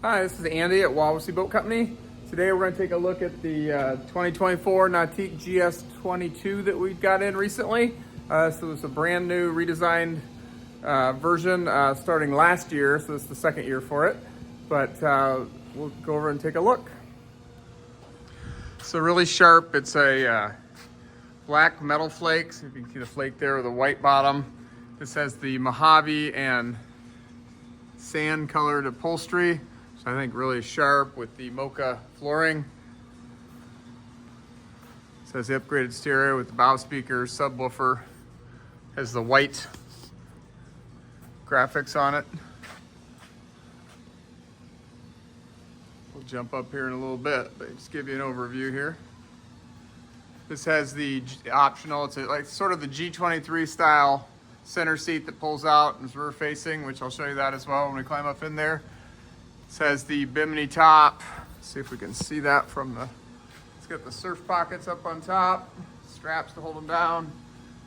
Hi, this is Andy at Wawasee Boat Company. Today we're going to take a look at the 2024 Nautique GS22 that we got in recently. So it's a brand new redesigned version starting last year, so it's the second year for it. But we'll go over and take a look. So really sharp, it's a black metal flake. So you can see the flake there with a white bottom. This has the Mojave and sand colored upholstery. So I think really sharp with the Mocha flooring. It says the upgraded stereo with the bow speakers, subwoofer. Has the white graphics on it. We'll jump up here in a little bit, but just give you an overview here. This has the optional, it's like sort of the G23 style center seat that pulls out and is rear facing, which I'll show you that as well when we climb up in there. It has the Bimini top. Let's see if we can see that from the, it's got the surf pockets up on top, straps to hold them down.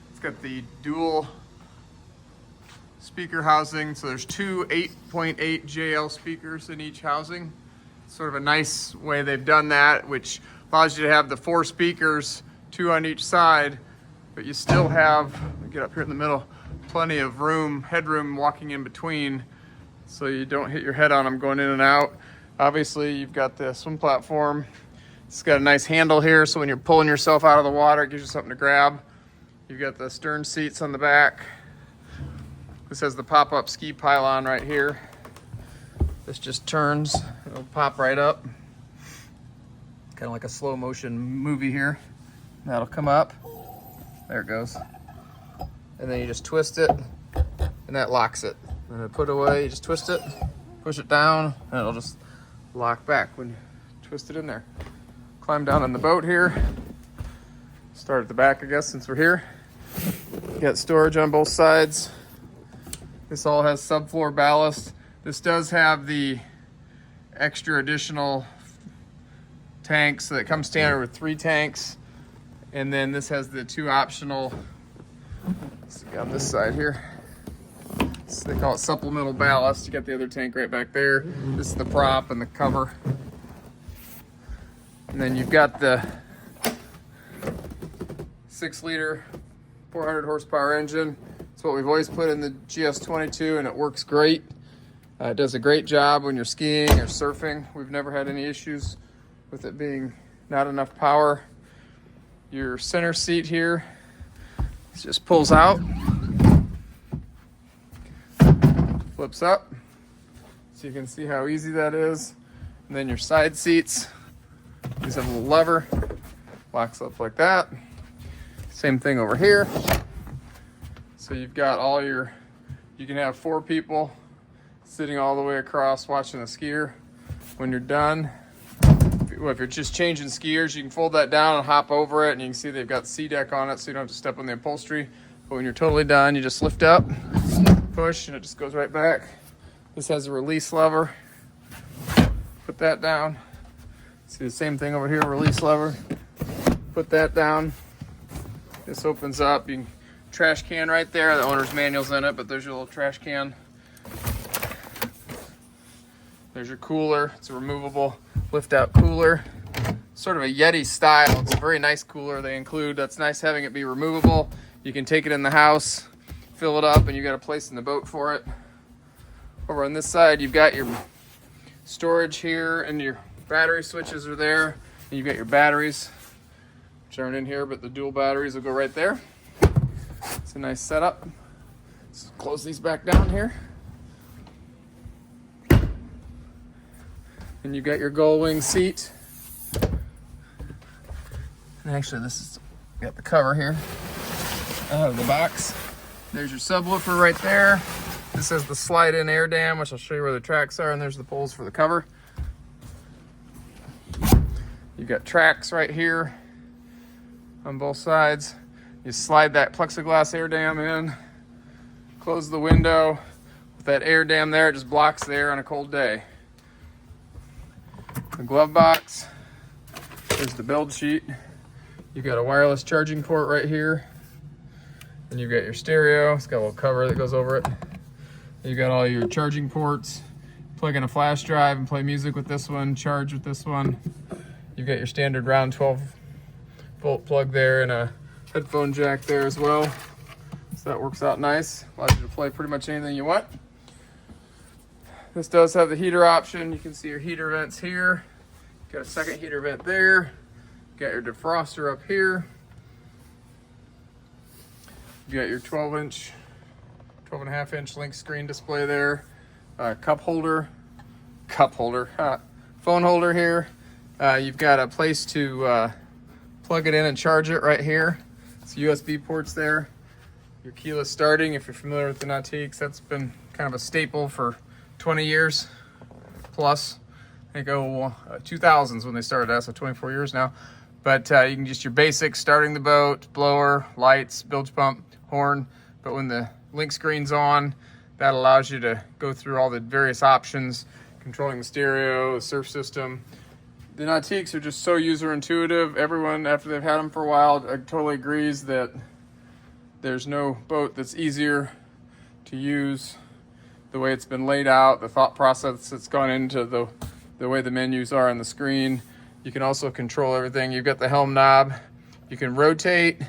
It's got the dual speaker housing. So there's two 8.8 JL speakers in each housing. Sort of a nice way they've done that, which allows you to have the 4 speakers, 2 on each side, but you still have, get up here in the middle, plenty of room, headroom walking in between, so you don't hit your head on them going in and out. Obviously, you've got the swim platform. It's got a nice handle here, so when you're pulling yourself out of the water, it gives you something to grab. You've got the stern seats on the back. This has the pop-up ski pylon right here. This just turns, it'll pop right up. Kind of like a slow motion movie here. That'll come up. There it goes. And then you just twist it, and that locks it. And then put it away, you just twist it, push it down, and it'll just lock back when you twist it in there. Climb down on the boat here. Start at the back, I guess, since we're here. You got storage on both sides. This all has subfloor ballast. This does have the extra additional tanks, so it comes standard with 3 tanks. And then this has the 2 optional, let's see on this side here. So they call it supplemental ballast. You got the other tank right back there. This is the prop and the cover. And then you've got the 6-liter, 400 horsepower engine. It's what we've always put in the GS22, and it works great. It does a great job when you're skiing or surfing. We've never had any issues with it being not enough power. Your center seat here just pulls out, flips up, so you can see how easy that is. And then your side seats, these have a little lever, locks up like that. Same thing over here. So you've got all your, you can have 4 people sitting all the way across watching the skier. When you're done, if you're just changing skiers, you can fold that down and hop over it, and you can see they've got C-deck on it, so you don't have to step on the upholstery. But when you're totally done, you just lift up, push, and it just goes right back. This has a release lever. Put that down. See the same thing over here, release lever. Put that down. This opens up. You can, trash can right there. The owner's manual's in it, but there's your little trash can. There's your cooler. It's a removable lift-out cooler. Sort of a Yeti style. It's a very nice cooler they include. That's nice having it be removable. You can take it in the house, fill it up, and you got a place in the boat for it. Over on this side, you've got your storage here, and your battery switches are there. And you've got your batteries, which aren't in here, but the dual batteries will go right there. It's a nice setup. Let's close these back down here. And you've got your gull wing seat. And actually, this is, got the cover here out of the box. There's your subwoofer right there. This has the slide-in air dam, which I'll show you where the tracks are, and there's the poles for the cover. You've got tracks right here on both sides. You slide that plexiglass air dam in, close the window. With that air dam there, it just blocks the air on a cold day. The glove box, there's the build sheet. You've got a wireless charging port right here. Then you've got your stereo. It's got a little cover that goes over it. You got all your charging ports. plug in a flash drive and play music with this one, charge with this one. You've got your standard round 12-volt plug there and a headphone jack there as well. So that works out nice. Allows you to play pretty much anything you want. This does have the heater option. You can see your heater vents here. Got a second heater vent there. Got your defroster up here. You got your 12.5-inch Lynx screen display there. Phone holder here. You've got a place to plug it in and charge it right here. It's USB ports there. Your keyless starting, if you're familiar with the Nautiques, that's been kind of a staple for 20 years plus. I think 2000s when they started that, so 24 years now. But you can just your basic starting the boat, blower, lights, bilge pump, horn. But when the Lynx screen's on, that allows you to go through all the various options, controlling the stereo, the surf system. The Nautiques are just so user intuitive. Everyone, after they've had them for a while, totally agrees that there's no boat that's easier to use. The way it's been laid out, the thought process that's gone into the way the menus are on the screen. You can also control everything. You've got the helm knob. You can rotate,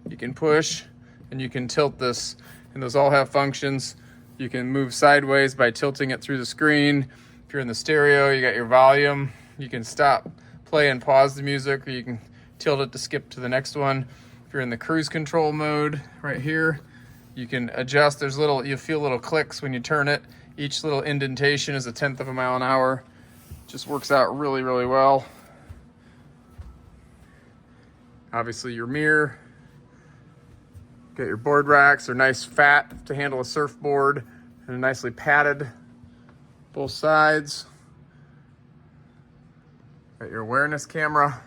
you can push, and you can tilt this. And those all have functions. You can move sideways by tilting it through the screen. If you're in the stereo, you got your volume. You can stop, play, and pause the music, or you can tilt it to skip to the next one. If you're in the cruise control mode right here, you can adjust. You'll feel little clicks when you turn it. Each little indentation is 1/10 of a mile an hour. Just works out really, really well. Obviously your mirror. Got your board racks. They're nice fat to handle a surfboard and nicely padded both sides. Got your awareness camera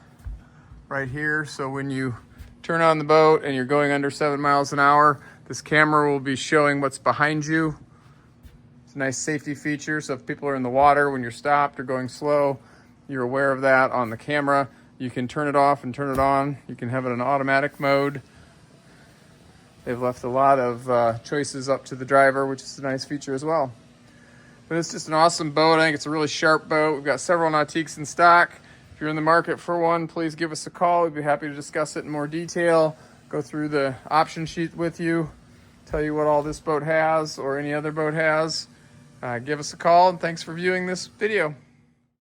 right here. So when you turn on the boat and you're going under 7 miles an hour, this camera will be showing what's behind you. It's a nice safety feature. So if people are in the water when you're stopped or going slow, you're aware of that on the camera. You can turn it off and turn it on. You can have it in automatic mode. They've left a lot of choices up to the driver, which is a nice feature as well. But it's just an awesome boat. I think it's a really sharp boat. We've got several Nautiques in stock. If you're in the market for one, please give us a call. We'd be happy to discuss it in more detail, go through the option sheet with you, tell you what all this boat has or any other boat has. Give us a call, and thanks for viewing this video.